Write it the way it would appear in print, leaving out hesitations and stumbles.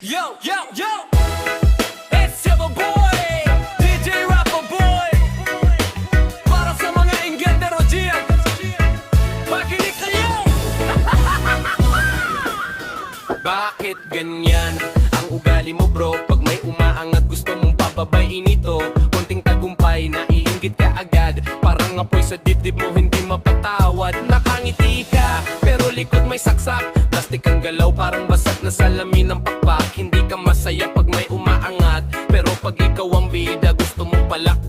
Yo, yo, yo! It's your boy, DJ Rapper Boy. Para sa mga inggentero dyan, makinig kayo! Bakit ganyan ang ugali mo bro? Pag may umaangat gusto mong pababayin ito. Konting tagumpay, naiinggit ka agad. Parang apoy sa dibdib mo, hindi mapatawad. Nakangiti ka, pero likod may saksak. Plastic ang galaw, parang basag na salamin ng pakpak. Hindi ka masaya pag may umaangat, pero pag ikaw ang bida, gusto mong palak